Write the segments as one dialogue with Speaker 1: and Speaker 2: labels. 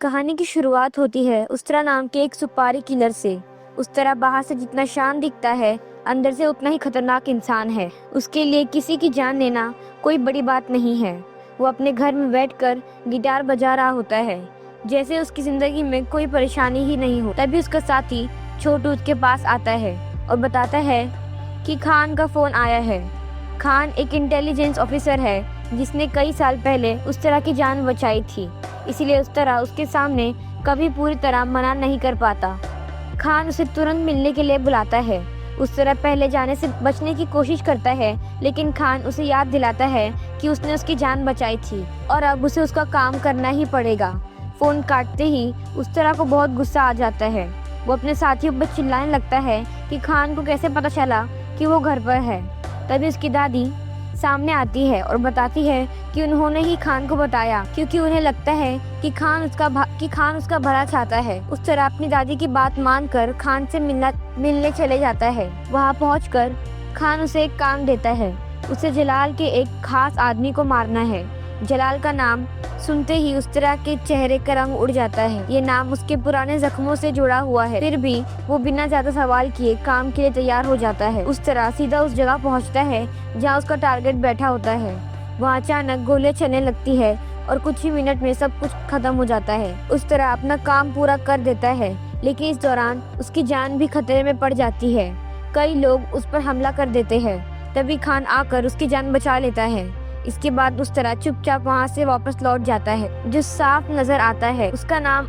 Speaker 1: कहानी की शुरुआत होती है उस्तरा नाम के एक सुपारी किलर से। उस्तरा बाहर से जितना शांत दिखता है, अंदर से उतना ही खतरनाक इंसान है। उसके लिए किसी की जान लेना कोई बड़ी बात नहीं है। वो अपने घर में बैठकर गिटार बजा रहा होता है, जैसे उसकी जिंदगी में कोई परेशानी ही नहीं हो। तभी उसका साथी छोटू उसके पास आता है और बताता है कि खान का फोन आया है। खान एक इंटेलिजेंस ऑफिसर है जिसने कई साल पहले उस्तरा की जान बचाई थी, इसीलिए उस्तरा उसके सामने कभी पूरी तरह मना नहीं कर पाता। खान उसे तुरंत मिलने के लिए बुलाता है। उस्तरा पहले जाने से बचने की कोशिश करता है, लेकिन खान उसे याद दिलाता है कि उसने उसकी जान बचाई थी और अब उसे उसका काम करना ही पड़ेगा। फोन काटते ही उस्तरा को बहुत गुस्सा आ जाता है। वो अपने साथियों पर चिल्लाने लगता है कि खान को कैसे पता चला कि वो घर पर है। तभी उसकी दादी सामने आती है और बताती है कि उन्होंने ही खान को बताया, क्योंकि उन्हें लगता है कि खान उसका भला चाहता है। उस तरह अपनी दादी की बात मानकर खान से मिलने चले जाता है। वहां पहुंचकर खान उसे एक काम देता है। उसे जलाल के एक खास आदमी को मारना है। जलाल का नाम सुनते ही उस्तरा के चेहरे का रंग उड़ जाता है। ये नाम उसके पुराने जख्मों से जुड़ा हुआ है, फिर भी वो बिना ज्यादा सवाल किए काम के लिए तैयार हो जाता है। उस्तरा सीधा उस जगह पहुंचता है जहां उसका टारगेट बैठा होता है। वहां अचानक गोलियां चलने लगती है और कुछ ही मिनट में सब कुछ खत्म हो जाता है। उस्तरा अपना काम पूरा कर देता है, लेकिन इस दौरान उसकी जान भी खतरे में पड़ जाती है। कई लोग उस पर हमला कर देते हैं, तभी खान आकर उसकी जान बचा लेता है। इसके बाद उस्तरा चुपचाप वहाँ से वापस लौट जाता है। जो साफ नजर आता है उसका नाम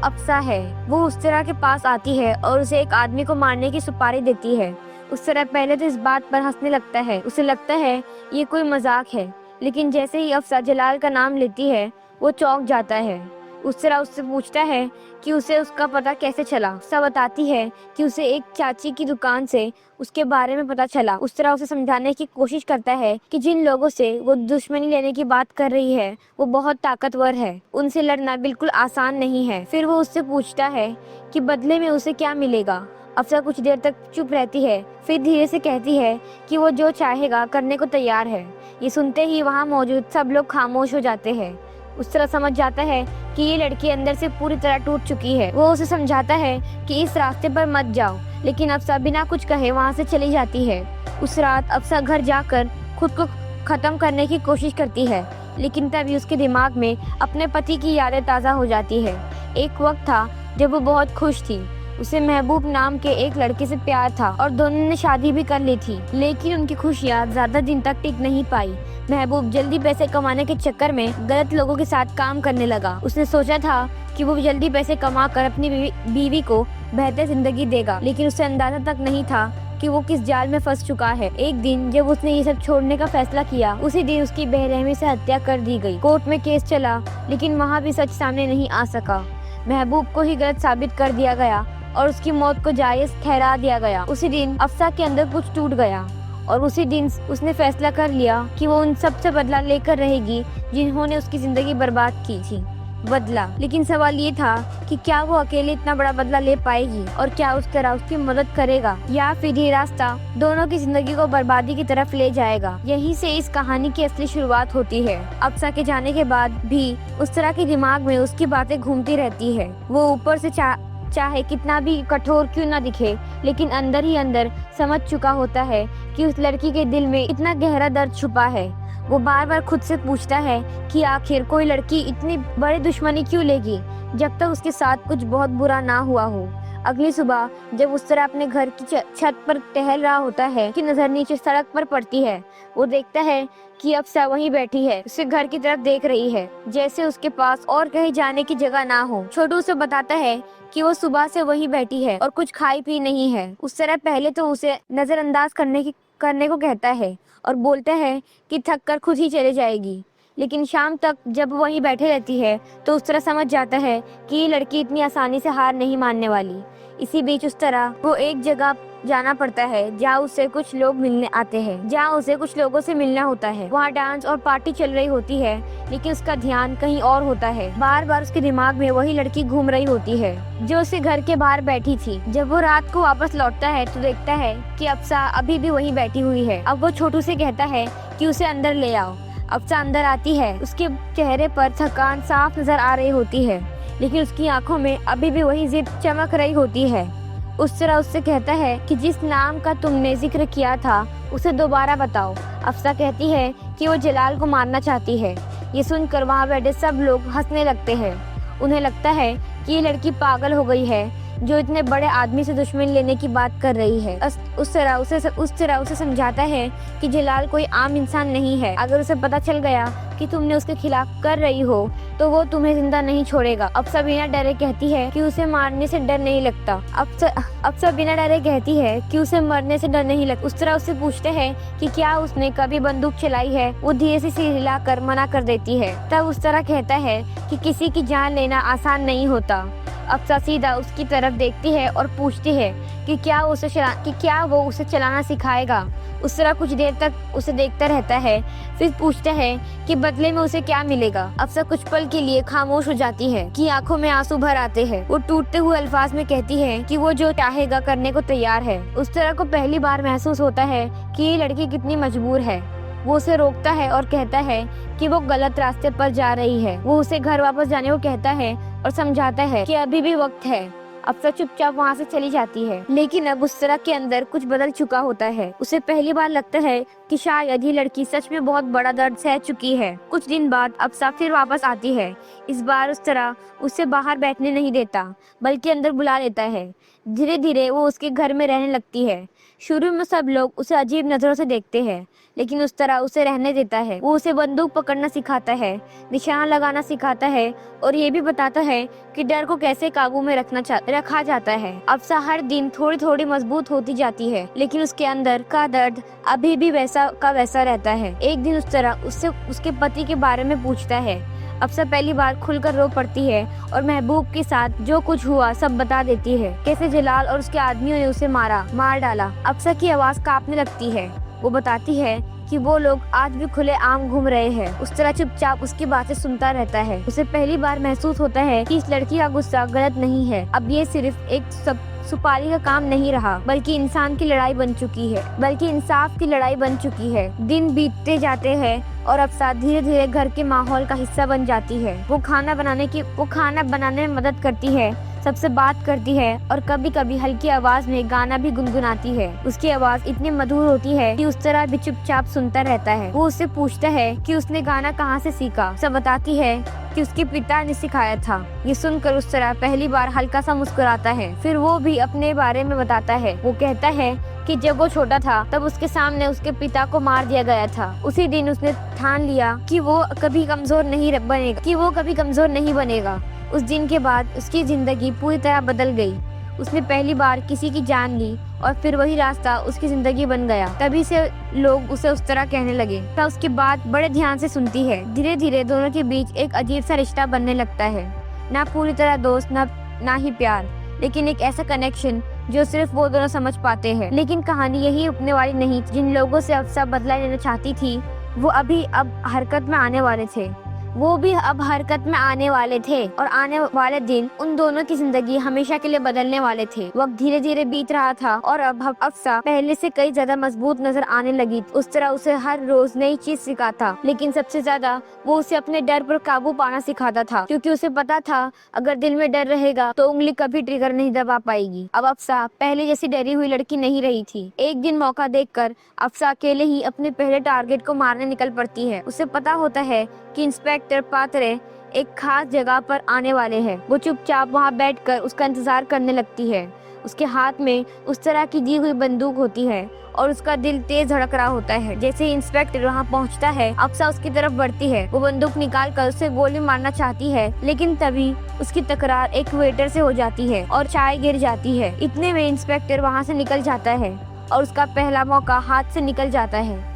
Speaker 1: अफसा है। वो उस्तरा के पास आती है और उसे एक आदमी को मारने की सुपारी देती है। उस्तरा पहले तो इस बात पर हंसने लगता है, उसे लगता है ये कोई मजाक है, लेकिन जैसे ही अफसा जलाल का नाम लेती है वो चौंक जाता है। उस्तरा उससे पूछता है कि उसे उसका पता कैसे चला। अफसा बताती है कि उसे एक चाची की दुकान से उसके बारे में पता चला। उस्तरा उसे समझाने की कोशिश करता है कि जिन लोगों से वो दुश्मनी लेने की बात कर रही है वो बहुत ताकतवर है, उनसे लड़ना बिल्कुल आसान नहीं है। फिर वो उससे पूछता है कि बदले में उसे क्या मिलेगा। अफसा कुछ देर तक चुप रहती है, फिर धीरे से कहती है कि वो जो चाहेगा करने को तैयार है। ये सुनते ही वहाँ मौजूद सब लोग खामोश हो जाते हैं। उस्तरा समझ जाता है कि ये लड़की अंदर से पूरी तरह टूट चुकी है। वो उसे समझाता है कि इस रास्ते पर मत जाओ, लेकिन अफसा बिना कुछ कहे वहाँ से चली जाती है। उस रात अफसा घर जाकर खुद को खत्म करने की कोशिश करती है, लेकिन तभी उसके दिमाग में अपने पति की यादें ताज़ा हो जाती है। एक वक्त था जब वो बहुत खुश थी। उसे महबूब नाम के एक लड़के से प्यार था और दोनों ने शादी भी कर ली थी, लेकिन उनकी खुशियाँ ज्यादा दिन तक टिक नहीं पाई। महबूब जल्दी पैसे कमाने के चक्कर में गलत लोगों के साथ काम करने लगा। उसने सोचा था कि वो जल्दी पैसे कमाकर अपनी बीवी को बेहतर जिंदगी देगा, लेकिन उसे अंदाजा तक नहीं था कि वो किस जाल में फंस चुका है। एक दिन जब उसने ये सब छोड़ने का फैसला किया, उसी दिन उसकी बेरहमी से हत्या कर दी गई। कोर्ट में केस चला, लेकिन वहाँ भी सच सामने नहीं आ सका। महबूब को ही गलत साबित कर दिया गया और उसकी मौत को जायज ठहरा दिया गया। उसी दिन अफसा के अंदर कुछ टूट गया और उसी दिन उसने फैसला कर लिया कि वो उन सब से बदला लेकर रहेगी जिन्होंने उसकी जिंदगी बर्बाद की थी। बदला, लेकिन सवाल ये था कि क्या वो अकेले इतना बड़ा बदला ले पाएगी और क्या उस तरह उसकी मदद करेगा, या फिर ये रास्ता दोनों की जिंदगी को बर्बादी की तरफ ले जाएगा। यहीं से इस कहानी की असली शुरुआत होती है। अफसा के जाने के बाद भी उस तरह के दिमाग में उसकी बातें घूमती रहती है। वो ऊपर से चाहे कितना भी कठोर क्यों ना दिखे, लेकिन अंदर ही अंदर समझ चुका होता है कि उस लड़की के दिल में इतना गहरा दर्द छुपा है। वो बार बार खुद से पूछता है कि आखिर कोई लड़की इतनी बड़ी दुश्मनी क्यों लेगी जब तक उसके साथ कुछ बहुत बुरा ना हुआ हो। अगली सुबह जब उस तरह अपने घर की छत पर टहल रहा होता है कि नजर नीचे सड़क पर पड़ती है। वो देखता है कि अफसा वहीं बैठी है, उसे घर की तरफ देख रही है, जैसे उसके पास और कहीं जाने की जगह ना हो। छोटू उसे बताता है कि वो सुबह से वहीं बैठी है और कुछ खाई पी नहीं है। उस तरह पहले तो उसे नजरअंदाज करने को कहता है और बोलता है कि थक कर खुद ही चले जाएगी, लेकिन शाम तक जब वहीं बैठे रहती है तो उस तरह समझ जाता है कि ये लड़की इतनी आसानी से हार नहीं मानने वाली। इसी बीच उस तरह वो एक जगह जाना पड़ता है जहाँ उसे कुछ लोग मिलने आते हैं, जहाँ उसे कुछ लोगों से मिलना होता है। वहाँ डांस और पार्टी चल रही होती है, लेकिन उसका ध्यान कहीं और होता है। बार बार उसके दिमाग में वही लड़की घूम रही होती है जो उसके घर के बाहर बैठी थी। जब वो रात को वापस लौटता है तो देखता है कि अफसा अभी भी वहीं बैठी हुई है। अब वो छोटू से कहता है कि उसे अंदर ले आओ। अफसा अंदर आती है। उसके चेहरे पर थकान साफ नजर आ रही होती है, लेकिन उसकी आंखों में अभी भी वही जिद चमक रही होती है। उस तरह उससे कहता है कि जिस नाम का तुमने जिक्र किया था उसे दोबारा बताओ। अफसा कहती है कि वो जलाल को मारना चाहती है। ये सुनकर वहाँ बैठे सब लोग हंसने लगते हैं। उन्हें लगता है कि ये लड़की पागल हो गई है जो इतने बड़े आदमी से दुश्मन लेने की बात कर रही है। उस तरह उसे समझाता है कि जलाल कोई आम इंसान नहीं है। अगर उसे पता चल गया कि तुमने उसके खिलाफ कर रही हो तो वो तुम्हें जिंदा नहीं छोड़ेगा। अफसा बिना डरे कहती है कि उसे मारने से डर नहीं लगता। अफसा बिना डरे कहती है कि उसे मरने से डर नहीं लगता। उस तरह उससे पूछते हैं कि क्या उसने कभी बंदूक चलाई है। वो धीरे से सिर हिलाकर मना कर देती है। तब उस तरह कहता है कि किसी की जान लेना आसान नहीं होता। अफसा सीधा उसकी तरफ देखती है और पूछती है कि क्या वो उसे चलाना सिखाएगा। उस तरह कुछ देर तक उसे देखता रहता है, फिर पूछता है कि बदले में उसे क्या मिलेगा। अफसा कुछ पल के लिए खामोश हो जाती है कि आंखों में आंसू भर आते हैं। वो टूटते हुए अल्फाज में कहती है कि वो जो चाहेगा करने को तैयार है। उस तरह को पहली बार महसूस होता है कि ये लड़की कितनी मजबूर है। वो उसे रोकता है और कहता है कि वो गलत रास्ते पर जा रही है। वो उसे घर वापस जाने को कहता है और समझाता है कि अभी भी वक्त है। अफसा चुपचाप वहाँ से चली जाती है, लेकिन अब उस तरह के अंदर कुछ बदल चुका होता है। उसे पहली बार लगता है कि शायद ये लड़की सच में बहुत बड़ा दर्द सह चुकी है। कुछ दिन बाद अफसा फिर वापस आती है। इस बार उस तरह उसे बाहर बैठने नहीं देता, बल्कि अंदर बुला लेता है। धीरे धीरे वो उसके घर में रहने लगती है। शुरू में सब लोग उसे अजीब नजरों से देखते हैं, लेकिन उस तरह उसे रहने देता है। वो उसे बंदूक पकड़ना सिखाता है, निशाना लगाना सिखाता है और ये भी बताता है कि डर को कैसे काबू में रखा जाता है। अफसा हर दिन थोड़ी थोड़ी मजबूत होती जाती है, लेकिन उसके अंदर का दर्द अभी भी वैसा का वैसा रहता है। एक दिन उस तरह उससे उसके पति के बारे में पूछता है। अफसा पहली बार खुलकर रो पड़ती है और महबूब के साथ जो कुछ हुआ सब बता देती है। कैसे जलाल और उसके आदमियों ने उसे मार डाला। अफसा की आवाज कांपने लगती है। वो बताती है कि वो लोग आज भी खुले आम घूम रहे हैं। उस तरह चुपचाप उसकी बातें सुनता रहता है। उसे पहली बार महसूस होता है कि इस लड़की का गुस्सा गलत नहीं है। अब ये सिर्फ एक सुपारी का काम नहीं रहा, बल्कि इंसान की लड़ाई बन चुकी है, बल्कि इंसाफ की लड़ाई बन चुकी है। दिन बीतते जाते हैं और अफसा धीरे धीरे घर के माहौल का हिस्सा बन जाती है। वो खाना बनाने में मदद करती है, सबसे बात करती है और कभी कभी हल्की आवाज में गाना भी गुनगुनाती है। उसकी आवाज इतनी मधुर होती है कि उस तरह भी चुपचाप सुनता रहता है। वो उससे पूछता है कि उसने गाना कहाँ से सीखा। सब बताती है कि उसके पिता ने सिखाया था। ये सुनकर उस तरह पहली बार हल्का सा मुस्कुराता है। फिर वो भी अपने बारे में बताता है। वो कहता है कि जब वो छोटा था तब उसके सामने उसके पिता को मार दिया गया था। उसी दिन उसने ठान लिया कि वो कभी कमजोर नहीं बनेगा। उस दिन के बाद उसकी जिंदगी पूरी तरह बदल गई। उसने पहली बार किसी की जान ली और फिर वही रास्ता उसकी जिंदगी बन गया। तभी से लोग उसे उस तरह कहने लगे। तब उसकी बात बड़े ध्यान से सुनती है। धीरे धीरे दोनों के बीच एक अजीब सा रिश्ता बनने लगता है। ना पूरी तरह दोस्त ना ही प्यार, लेकिन एक ऐसा कनेक्शन जो सिर्फ वो दोनों समझ पाते हैं। लेकिन कहानी यही रुकने वाली नहीं। जिन लोगों से अफसा बदला लेना चाहती थी वो अब हरकत में आने वाले थे और आने वाले दिन उन दोनों की जिंदगी हमेशा के लिए बदलने वाले थे। वक्त धीरे धीरे बीत रहा था और अब अफसा पहले से कई ज्यादा मजबूत नजर आने लगी। उस तरह उसे हर रोज नई चीज सिखाता, लेकिन सबसे ज्यादा वो उसे अपने डर पर काबू पाना सिखाता था, क्योंकि उसे पता था अगर दिल में डर रहेगा तो उंगली कभी ट्रिगर नहीं दबा पाएगी। अब अफसा पहले जैसी डरी हुई लड़की नहीं रही थी। एक दिन मौका देखकर अफसा अकेले ही अपने पहले टारगेट को मारने निकल पड़ती है। उसे पता होता है कि इंस्पेक्टर पात्रे एक खास जगह पर आने वाले हैं। वो चुपचाप वहाँ बैठकर उसका इंतजार करने लगती है। उसके हाथ में उस तरह की दी हुई बंदूक होती है और उसका दिल तेज धड़क रहा होता है। जैसे ही इंस्पेक्टर वहाँ पहुँचता है अफसा उसकी तरफ बढ़ती है। वो बंदूक निकाल कर उसे गोली मारना चाहती है, लेकिन तभी उसकी तकरार एक वेटर से हो जाती है और चाय गिर जाती है। इतने में इंस्पेक्टर वहाँ से निकल जाता है और उसका पहला मौका हाथ से निकल जाता है।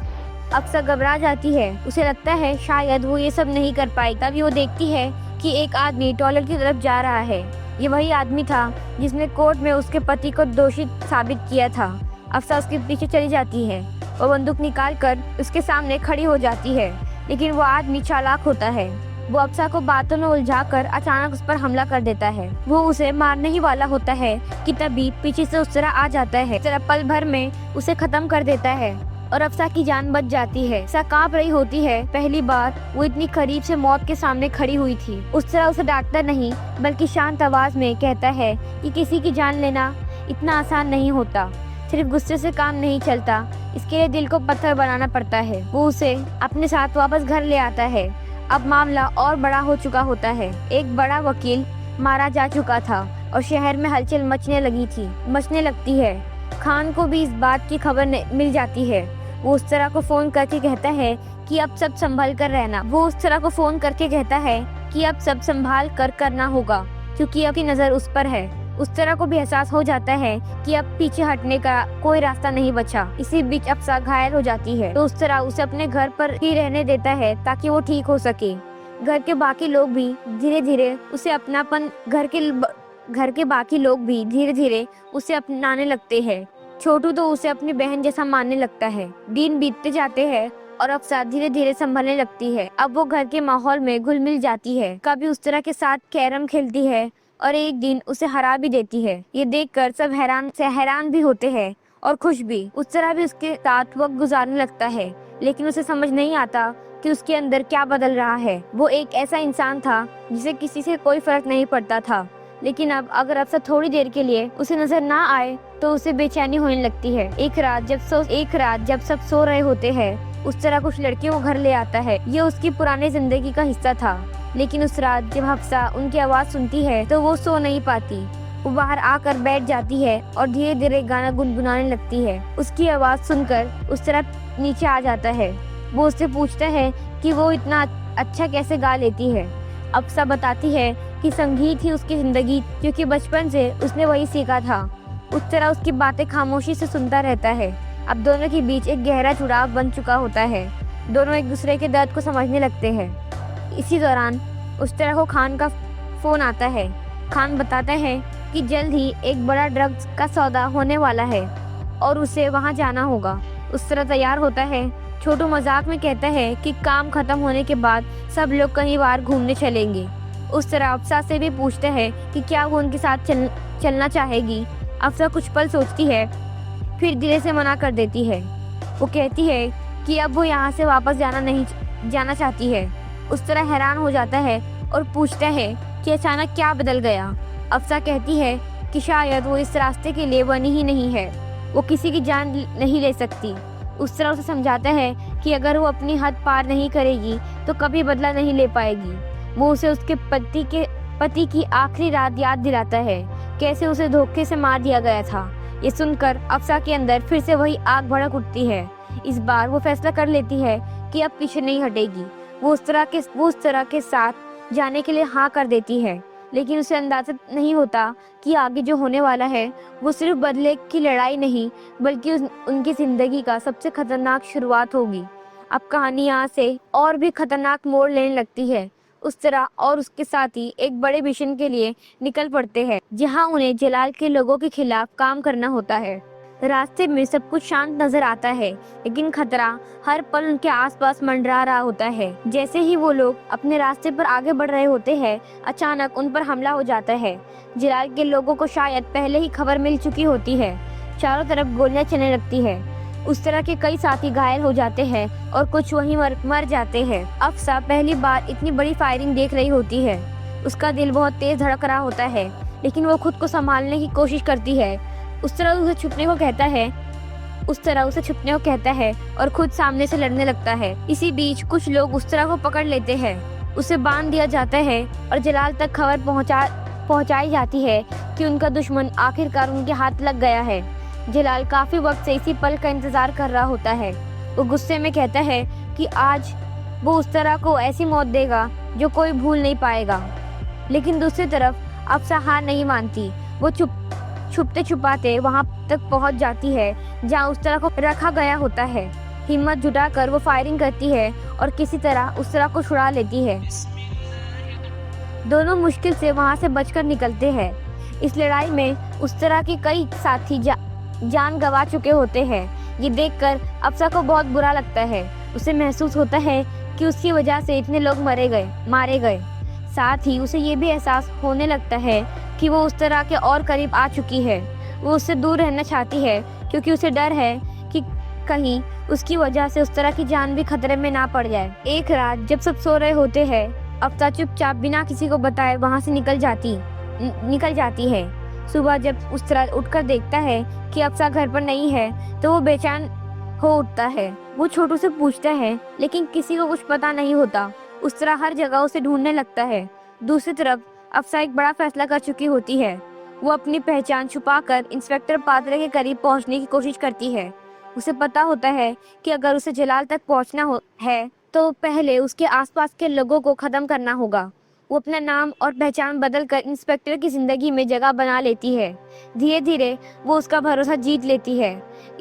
Speaker 1: अफसा घबरा जाती है। उसे लगता है शायद वो ये सब नहीं कर पाई। तभी वो देखती है कि एक आदमी टॉयलेट की तरफ जा रहा है। ये वही आदमी था जिसने कोर्ट में उसके पति को दोषी साबित किया था। अफसा उसके पीछे चली जाती है। वो बंदूक निकाल कर उसके सामने खड़ी हो जाती है, लेकिन वो आदमी चालाक होता है। वो अफसा को बातों में उलझाकर अचानक उस पर हमला कर देता है। वो उसे मारने ही वाला होता है कि तभी पीछे से उस तरह आ जाता है। तरह पल भर में उसे खत्म कर देता है। और अफसा की जान बच जाती है। अफसा कांप रही होती है, पहली बार वो इतनी करीब से मौत के सामने खड़ी हुई थी। उस तरह उसे डांटता नहीं बल्कि शांत आवाज में कहता है कि किसी की जान लेना इतना आसान नहीं होता, सिर्फ गुस्से से काम नहीं चलता, इसके लिए दिल को पत्थर बनाना पड़ता है। वो उसे अपने साथ वापस घर ले आता है। अब मामला और बड़ा हो चुका होता है। एक बड़ा वकील मारा जा चुका था और शहर में हलचल मचने लगती है। खान को भी इस बात की खबर मिल जाती है। वो उस तरह को फोन करके कहता है कि अब सब संभल कर रहना। करना होगा क्योंकि अब की नजर उस पर है। उस तरह को भी एहसास हो जाता है कि अब पीछे हटने का कोई रास्ता नहीं बचा। इसी बीच अफसा घायल हो जाती है तो उस तरह उसे अपने घर पर ही रहने देता है ताकि वो ठीक हो सके। घर के बाकी लोग भी धीरे धीरे उसे अपनाने लगते हैं। छोटू तो उसे अपनी बहन जैसा मानने लगता है। दिन बीतते जाते हैं और अफसा धीरे धीरे संभलने लगती है। अब वो घर के माहौल में घुल मिल जाती है। कभी उस तरह के साथ कैरम खेलती है और एक दिन उसे हरा भी देती है। ये देखकर सब हैरान भी होते हैं और खुश भी। उस तरह भी उसके साथ वक्त गुजारने लगता है, लेकिन उसे समझ नहीं आता कि उसके अंदर क्या बदल रहा है। वो एक ऐसा इंसान था जिसे किसी से कोई फर्क नहीं पड़ता था, लेकिन अब अगर अफसा थोड़ी देर के लिए उसे नजर ना आए तो उसे बेचैनी होने लगती है। एक रात जब सब सो रहे होते हैं, उस तरह कुछ लड़कियों को घर ले आता है। ये उसकी पुरानी जिंदगी का हिस्सा था, लेकिन उस रात जब अफसा उनकी आवाज सुनती है तो वो सो नहीं पाती। वो बाहर आकर बैठ जाती है और धीरे धीरे गाना गुनगुनाने लगती है। उसकी आवाज सुनकर उस तरह नीचे आ जाता है। वो उससे पूछता है कि वो इतना अच्छा कैसे गा लेती है। अफसा बताती है कि संगीत ही उसकी जिंदगी, क्योंकि बचपन से उसने वही सीखा था। उस तरह उसकी बातें खामोशी से सुनता रहता है। अब दोनों के बीच एक गहरा जुड़ाव बन चुका होता है। दोनों एक दूसरे के दर्द को समझने लगते हैं। इसी दौरान उस तरह को खान का फोन आता है। खान बताता है कि जल्द ही एक बड़ा ड्रग्स का सौदा होने वाला है और उसे वहां जाना होगा। उस तरह तैयार होता है। छोटू मजाक में कहता है कि काम खत्म होने के बाद सब लोग कहीं बाहर घूमने चलेंगे। उस तरह अफसा से भी पूछता है कि क्या वो उनके साथ चलना चाहेगी। अफसा कुछ पल सोचती है, फिर धीरे से मना कर देती है। वो कहती है कि अब वो यहाँ से वापस जाना चाहती है। उस तरह हैरान हो जाता है और पूछता है कि अचानक क्या बदल गया। अफसा कहती है कि शायद वो इस रास्ते के लिए बनी ही नहीं है। वो किसी की जान नहीं ले सकती। उस तरह उसे समझाता है कि अगर वो अपनी हद पार नहीं करेगी तो कभी बदला नहीं ले पाएगी। वो उसे उसके पति की आखिरी रात याद दिलाता है, कैसे उसे धोखे से मार दिया गया था। ये सुनकर अफसा के अंदर फिर से वही आग भड़क उठती है। इस बार वो फैसला कर लेती है कि अब पीछे नहीं हटेगी। वो उस तरह के साथ जाने के लिए हाँ कर देती है, लेकिन उसे अंदाजा नहीं होता कि आगे जो होने वाला है वो सिर्फ बदले की लड़ाई नहीं, बल्कि उनकी जिंदगी का सबसे खतरनाक शुरुआत होगी। अब कहानी यहाँ से और भी खतरनाक मोड़ लेने लगती है। उस तरह और उसके साथी एक बड़े मिशन के लिए निकल पड़ते हैं, जहाँ उन्हें जलाल के लोगों के खिलाफ काम करना होता है। रास्ते में सब कुछ शांत नजर आता है, लेकिन खतरा हर पल उनके आसपास मंडरा रहा होता है। जैसे ही वो लोग अपने रास्ते पर आगे बढ़ रहे होते हैं, अचानक उन पर हमला हो जाता है। जलाल के लोगों को शायद पहले ही खबर मिल चुकी होती है। चारों तरफ गोलियां चलने लगती है। उस तरह के कई साथी घायल हो जाते हैं और कुछ वहीं मर जाते हैं। अफसा पहली बार इतनी बड़ी फायरिंग देख रही होती है। उसका दिल बहुत तेज धड़क रहा होता है, लेकिन वो खुद को संभालने की कोशिश करती है। उस तरह उसे छुपने को कहता है और खुद सामने से लड़ने लगता है। इसी बीच कुछ लोग उस तरह को पकड़ लेते हैं। उसे बांध दिया जाता है और जलाल तक खबर पहुंचाई जाती है कि उनका दुश्मन आखिरकार उनके हाथ लग गया है। जलाल काफी वक्त से इसी पल का इंतजार कर रहा होता है। वो गुस्से में कहता है कि आज वो उस तरह को ऐसी मौत देगा जो कोई भूल नहीं पाएगा। लेकिन दूसरी तरफ अफसा हार नहीं मानती। वो छुपते छुपाते वहां तक पहुंच जाती है जहां उस तरह को रखा गया होता है। हिम्मत जुटाकर वो फायरिंग करती है और किसी तरह उस तरह को छुड़ा लेती है। दोनों मुश्किल से वहां से बचकर निकलते हैं। इस लड़ाई में उस तरह के कई साथी जान गंवा चुके होते हैं। ये देखकर अफसा को बहुत बुरा लगता है। उसे महसूस होता है कि उसकी वजह से इतने लोग मारे गए। साथ ही उसे ये भी एहसास होने लगता है कि वो उस तरह के और करीब आ चुकी है। वो उससे दूर रहना चाहती है क्योंकि उसे डर है कहीं उसकी वजह से उस तरह की जान भी खतरे में ना पड़ जाए। एक रात जब सब सो रहे होते हैं, अफ्सा चुपचाप बिना किसी को बताए वहाँ से निकल जाती है। सुबह जब उस तरह उठकर देखता है कि अफ्सा घर पर नहीं है तो वो बेचैन हो उठता है। वो छोटू से पूछता है लेकिन किसी को कुछ पता नहीं होता। उस तरह हर जगह उसे ढूंढने लगता है। दूसरी तरफ अफ्सा एक बड़ा फैसला कर चुकी होती है। वो अपनी पहचान छुपाकर इंस्पेक्टर पात्रे के करीब पहुंचने की कोशिश करती है। उसे पता होता है कि अगर उसे जलाल तक पहुंचना है तो पहले उसके आसपास के लोगों को खत्म करना होगा। वो अपना नाम और पहचान बदलकर इंस्पेक्टर की जिंदगी में जगह बना लेती है। धीरे धीरे वो उसका भरोसा जीत लेती है।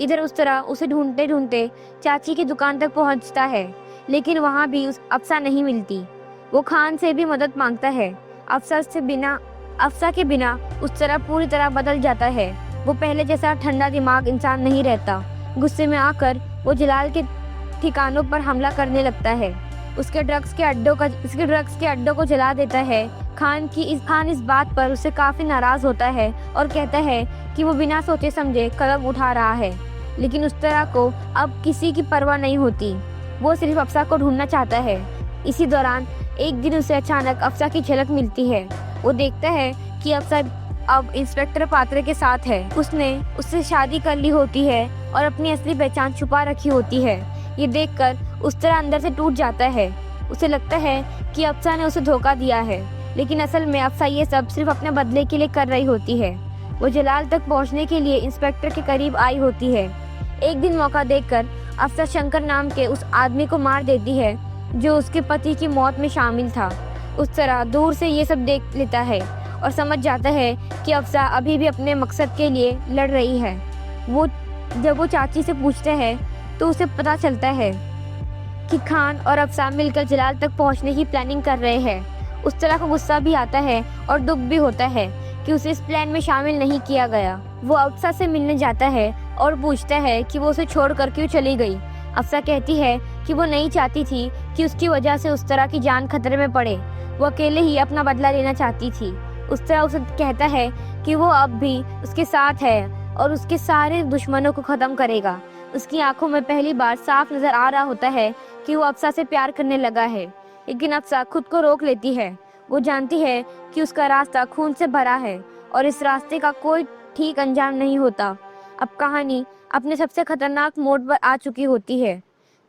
Speaker 1: इधर उस तरह उसे ढूंढते ढूंढते चाची की दुकान तक पहुंचता है, लेकिन वहां भी उस अफ्सा नहीं मिलती। वो खान से भी मदद मांगता है। अफ्सा के बिना उस तरह पूरी तरह बदल जाता है। वो पहले जैसा ठंडा दिमाग इंसान नहीं रहता। गुस्से में आकर वो जलाल के ठिकानों पर हमला करने लगता है। उसके ड्रग्स के अड्डों को जला देता है। खान इस बात पर उससे काफी नाराज होता है और कहता है कि वो बिना सोचे समझे कदम उठा रहा है, लेकिन उस तरह को अब किसी की परवाह नहीं होती। वो सिर्फ अफ्सा को ढूंढना चाहता है। इसी दौरान एक दिन उसे अचानक अफ्सा की झलक मिलती है। वो देखता है कि अफ्सा अब इंस्पेक्टर पात्रे के साथ है। उसने उससे शादी कर ली होती है और अपनी असली पहचान छुपा रखी होती है। ये देखकर उस तरह अंदर से टूट जाता है। उसे लगता है कि अफ्सा ने उसे धोखा दिया है, लेकिन असल में अफ्सा ये सब सिर्फ अपने बदले के लिए कर रही होती है। वो जलाल तक पहुंचने के लिए इंस्पेक्टर के करीब आई होती है। एक दिन मौका देखकर अफ्सा शंकर नाम के उस आदमी को मार देती है जो उसके पति की मौत में शामिल था। उस तरह दूर से ये सब देख लेता है और समझ जाता है कि अफ्सा अभी भी अपने मकसद के लिए लड़ रही है। जब वो चाची से पूछता है तो उसे पता चलता है कि खान और अफ्सा मिलकर जलाल तक पहुंचने की प्लानिंग कर रहे हैं। उस तरह को गुस्सा भी आता है और दुख भी होता है कि उसे इस प्लान में शामिल नहीं किया गया। वो अफ्सा से मिलने जाता है और पूछता है कि वो उसे छोड़कर क्यों चली गई। अफ्सा कहती है कि वो नहीं चाहती थी कि उसकी वजह से उस तरह की जान खतरे में पड़े। वो अकेले ही अपना बदला लेना चाहती थी। उस तरह उसे कहता है कि वो अब भी उसके साथ है और उसके सारे दुश्मनों को खत्म करेगा। उसकी आंखों में पहली बार साफ नजर आ रहा होता है कि वो अफ्सा से प्यार करने लगा है, लेकिन अफ्सा खुद को रोक लेती है। वो जानती है कि उसका रास्ता खून से भरा है और इस रास्ते का कोई ठीक अंजाम नहीं होता। अब कहानी अपने सबसे खतरनाक मोड़ पर आ चुकी होती है,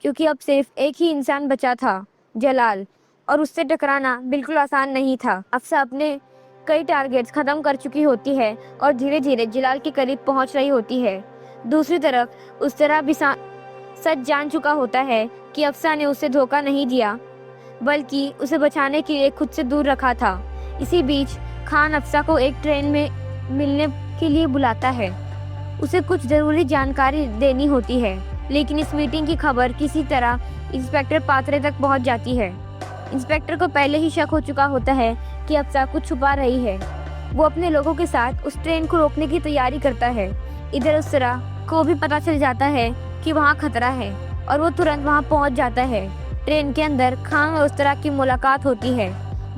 Speaker 1: क्योंकि अब सिर्फ एक ही इंसान बचा था, जलाल, और उससे टकराना बिल्कुल आसान नहीं था। अफ्सा अपने कई टारगेट्स खत्म कर चुकी होती है और धीरे धीरे जलाल के करीब पहुंच रही होती है। दूसरी तरफ उस तरह भी सच जान चुका होता है कि अफ्सा ने उसे धोखा नहीं दिया, बल्कि उसे बचाने के लिए खुद से दूर रखा था। इसी बीच खान अफ्सा को एक ट्रेन में मिलने के लिए बुलाता है। उसे कुछ जरूरी जानकारी देनी होती है, लेकिन इस मीटिंग की खबर किसी तरह इंस्पेक्टर पात्रे तक पहुंच जाती है। इंस्पेक्टर को पहले ही शक हो चुका होता है कि अफ्सा कुछ छुपा रही है। वो अपने लोगों के साथ उस ट्रेन को रोकने की तैयारी करता है। इधर उस तरह को भी पता चल जाता है कि वहाँ खतरा है और वो तुरंत वहाँ पहुँच जाता है। ट्रेन के अंदर खान और उस तरह की मुलाकात होती है।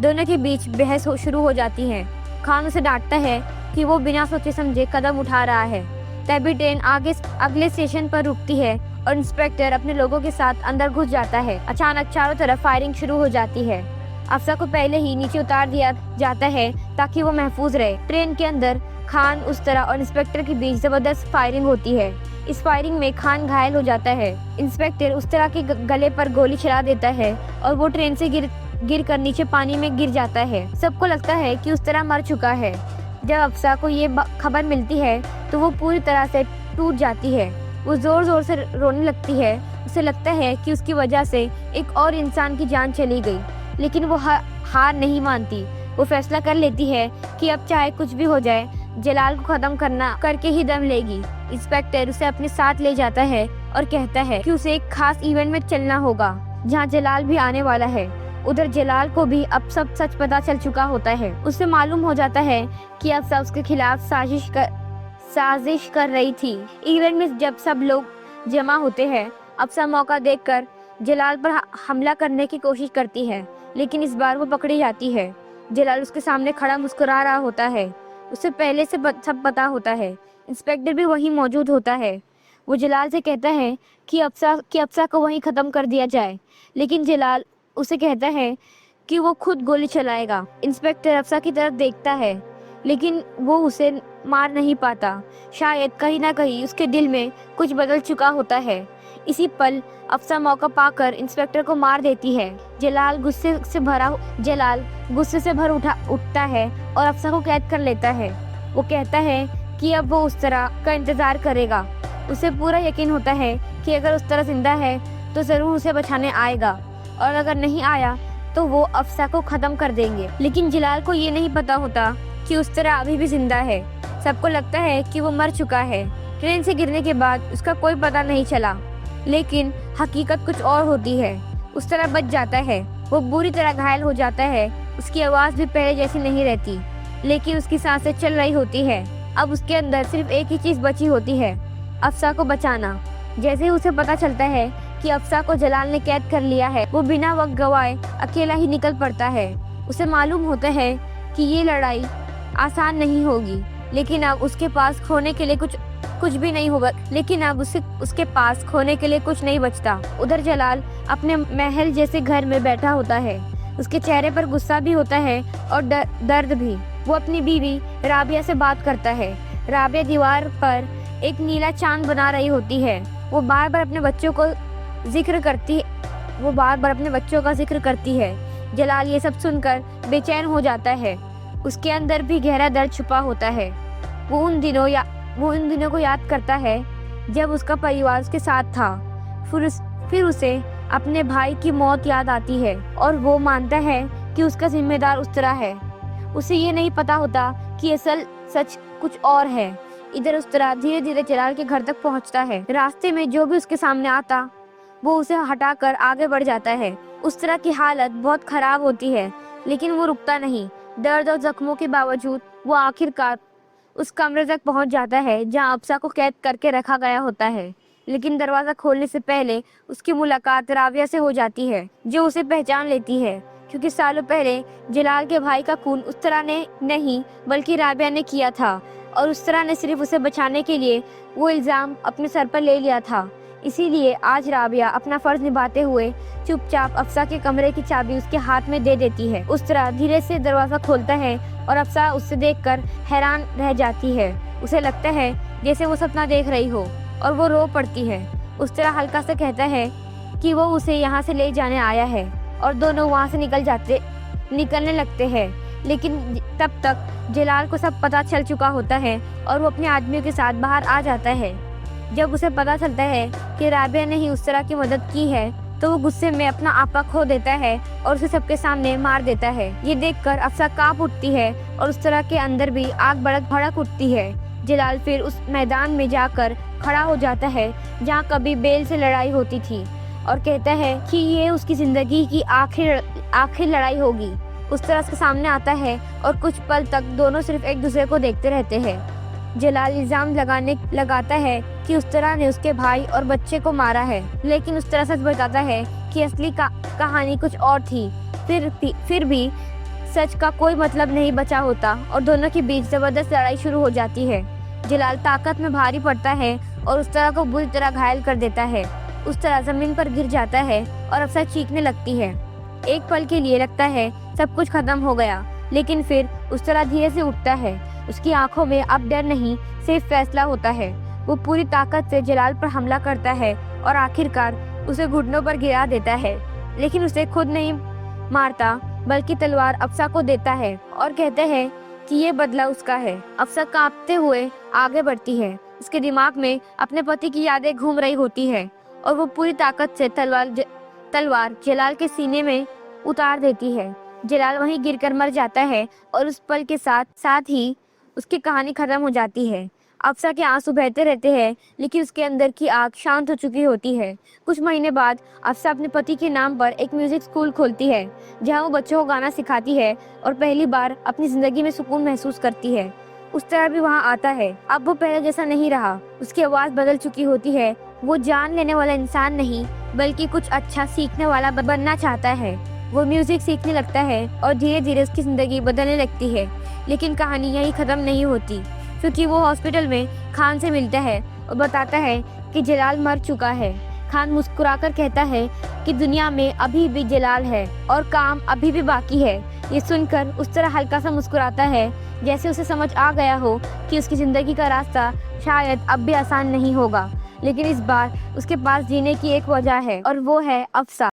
Speaker 1: दोनों के बीच बहस शुरू हो जाती है। खान उसे डांटता है कि वो बिना सोचे समझे कदम उठा रहा है। तभी ट्रेन अगले स्टेशन पर रुकती है और इंस्पेक्टर अपने लोगों के साथ अंदर घुस जाता है। अचानक चारों तरफ फायरिंग शुरू हो जाती है। अफ्सा को पहले ही नीचे उतार दिया जाता है ताकि वो महफूज रहे। ट्रेन के अंदर खान, उस तरह और इंस्पेक्टर के बीच जबरदस्त फायरिंग होती है। इस फायरिंग में खान घायल हो जाता है। इंस्पेक्टर उस तरह के गले पर गोली चला देता है और वो ट्रेन से गिर कर नीचे पानी में गिर जाता है। सबको लगता है कि उस तरह मर चुका है। जब अफ्सा को ये खबर मिलती है तो वो पूरी तरह से टूट जाती है। वो जोर जोर से रोने लगती है। उसे लगता है कि उसकी वजह से एक और इंसान की जान चली गई, लेकिन वो हार नहीं मानती। वो फैसला कर लेती है कि अब चाहे कुछ भी हो जाए, जलाल को खत्म करके ही दम लेगी। इंस्पेक्टर उसे अपने साथ ले जाता है और कहता है कि उसे एक खास इवेंट में चलना होगा जहाँ जलाल भी आने वाला है। उधर जलाल को भी अब सब सच पता चल चुका होता है। उसे मालूम हो जाता है कि अफ्सा उसके खिलाफ साजिश कर रही थी। इवेंट में जब सब लोग जमा होते हैं, अफ्सा मौका देखकर जलाल पर हमला करने की कोशिश करती है, लेकिन इस बार वो पकड़ी जाती है। जलाल उसके सामने खड़ा मुस्कुरा रहा होता है। उसे पहले से सब पता होता है। इंस्पेक्टर भी वहीं मौजूद होता है। वो जलाल से कहता है कि अफसा को वहीं ख़त्म कर दिया जाए, लेकिन जलाल उसे कहता है कि वो खुद गोली चलाएगा। इंस्पेक्टर अफसा की तरफ देखता है, लेकिन वो उसे मार नहीं पाता। शायद कहीं ना कहीं उसके दिल में कुछ बदल चुका होता है। इसी पल अफसा मौका पाकर इंस्पेक्टर को मार देती है। जलाल गुस्से से भर उठता है और अफसा को कैद कर लेता है। वो कहता है कि अब वो उस तरह का इंतजार करेगा। उसे पूरा यकीन होता है कि अगर उस तरह जिंदा है तो जरूर उसे बचाने आएगा, और अगर नहीं आया तो वो अफसा को खत्म कर देंगे। लेकिन जलाल को ये नहीं पता होता कि उस तरह अभी भी जिंदा है। सबको लगता है कि वो मर चुका है। ट्रेन से गिरने के बाद उसका कोई पता नहीं चला, लेकिन हकीकत कुछ और होती है। उस तरह बच जाता है। वो बुरी तरह घायल हो जाता है। उसकी आवाज़ भी पहले जैसी नहीं रहती, लेकिन उसकी सांसें चल रही होती है। अब उसके अंदर सिर्फ एक ही चीज़ बची होती है, अफसा को बचाना। जैसे ही उसे पता चलता है कि अफसा को जलाल ने कैद कर लिया है, वो बिना वक्त गवाए अकेला ही निकल पड़ता है। उसे मालूम होता है कि ये लड़ाई आसान नहीं होगी, लेकिन अब उसके पास खोने के लिए कुछ भी नहीं होगा। लेकिन अब उसके पास खोने के लिए कुछ नहीं बचता। उधर जलाल अपने महल जैसे घर में बैठा होता है। उसके चेहरे पर गुस्सा भी होता है और दर्द भी। वो अपनी बीवी राबिया से बात करता है। राबिया दीवार पर एक नीला चांद बना रही होती है। वो बार बार अपने बच्चों का जिक्र करती है। जलाल ये सब सुनकर बेचैन हो जाता है। उसके अंदर भी गहरा दर्द छुपा होता है। वो उन दिनों को याद करता है जब उसका परिवार उसके साथ था। फिर उसे अपने भाई की मौत याद आती है और वो मानता है कि उसका जिम्मेदार उस तरह है। उसे ये नहीं पता होता कि असल सच कुछ और है। इधर उस तरह धीरे धीरे जलाल के घर तक पहुंचता है। रास्ते में जो भी उसके सामने आता वो उसे हटाकर आगे बढ़ जाता है। उस तरह की हालत बहुत खराब होती है, लेकिन वो रुकता नहीं। दर्द और जख्मों के बावजूद वो आखिरकार उस कमरे तक पहुंच जाता है जहां अफसा को कैद करके रखा गया होता है। लेकिन दरवाजा खोलने से पहले उसकी मुलाकात राबिया से हो जाती है, जो उसे पहचान लेती है, क्योंकि सालों पहले जलाल के भाई का खून उस तरह ने नहीं बल्कि राबिया ने किया था, और उस तरह ने सिर्फ उसे बचाने के लिए वो इल्ज़ाम अपने सर पर ले लिया था। इसीलिए आज राबिया अपना फर्ज निभाते हुए चुपचाप अफसा के कमरे की चाबी उसके हाथ में दे देती है। उस तरह धीरे से दरवाजा खोलता है और अफसा उससे देखकर हैरान रह जाती है। उसे लगता है जैसे वो सपना देख रही हो, और वो रो पड़ती है। उस तरह हल्का से कहता है कि वो उसे यहाँ से ले जाने आया है, और दोनों वहाँ से निकलने लगते हैं। लेकिन तब तक जलाल को सब पता चल चुका होता है और वो अपने आदमियों के साथ बाहर आ जाता है। जब उसे पता चलता है कि राबिया ने ही उस तरह की मदद की है, तो वो गुस्से में अपना आपा खो देता है और उसे सबके सामने मार देता है। ये देखकर अफसा कांप उठती है और उस तरह के अंदर भी आग भड़क उठती है। जलाल फिर उस मैदान में जाकर खड़ा हो जाता है जहाँ कभी बेल से लड़ाई होती थी, और कहता है कि ये उसकी जिंदगी की आखिर लड़ाई होगी। उस तरह उसके सामने आता है और कुछ पल तक दोनों सिर्फ एक दूसरे को देखते रहते हैं। जलाल इल्जाम लगाता है कि उस तरह ने उसके भाई और बच्चे को मारा है, लेकिन उस तरह सच बताता है कि असली कहानी कुछ और थी। फिर भी सच का कोई मतलब नहीं बचा होता और दोनों के बीच जबरदस्त लड़ाई शुरू हो जाती है। जलाल ताकत में भारी पड़ता है और उस तरह को बुरी तरह घायल कर देता है। उस तरह जमीन पर गिर जाता है और अफसा चीखने लगती है। एक पल के लिए लगता है सब कुछ खत्म हो गया, लेकिन फिर उस तरह धीरे से उठता है। उसकी आंखों में अब डर नहीं, सिर्फ फैसला होता है। वो पूरी ताकत से जलाल पर हमला करता है और आखिरकार उसे घुटनों पर गिरा देता है, लेकिन उसे खुद नहीं मारता बल्कि तलवार अफसा को देता है और कहता है कि ये बदला उसका है। अफसा कांपते हुए आगे बढ़ती है। उसके दिमाग में अपने पति की यादें घूम रही होती है और वो पूरी ताकत से तलवार जलाल के सीने में उतार देती है। जलाल वहीं गिरकर मर जाता है और उस पल के साथ ही उसकी कहानी खत्म हो जाती है। अफसा के आंसू बहते रहते हैं, लेकिन उसके अंदर की आग शांत हो चुकी होती है। कुछ महीने बाद अफसा अपने पति के नाम पर एक म्यूजिक स्कूल खोलती है, जहां वो बच्चों को गाना सिखाती है और पहली बार अपनी जिंदगी में सुकून महसूस करती है। उस तरह भी वहां आता है। अब वो पहले जैसा नहीं रहा। उसकी आवाज बदल चुकी होती है। वो जान लेने वाला इंसान नहीं बल्कि कुछ अच्छा सीखने वाला बनना चाहता है। वो म्यूजिक सीखने लगता है और धीरे धीरे उसकी जिंदगी बदलने लगती है। लेकिन कहानी यहीं खत्म नहीं होती, क्योंकि वो हॉस्पिटल में खान से मिलता है और बताता है कि जलाल मर चुका है। खान मुस्कुराकर कहता है कि दुनिया में अभी भी जलाल है और काम अभी भी बाकी है। ये सुनकर उस तरह हल्का सा मुस्कुराता है जैसे उसे समझ आ गया हो कि उसकी ज़िंदगी का रास्ता शायद अब भी आसान नहीं होगा, लेकिन इस बार उसके पास जीने की एक वजह है और वो है अफसा।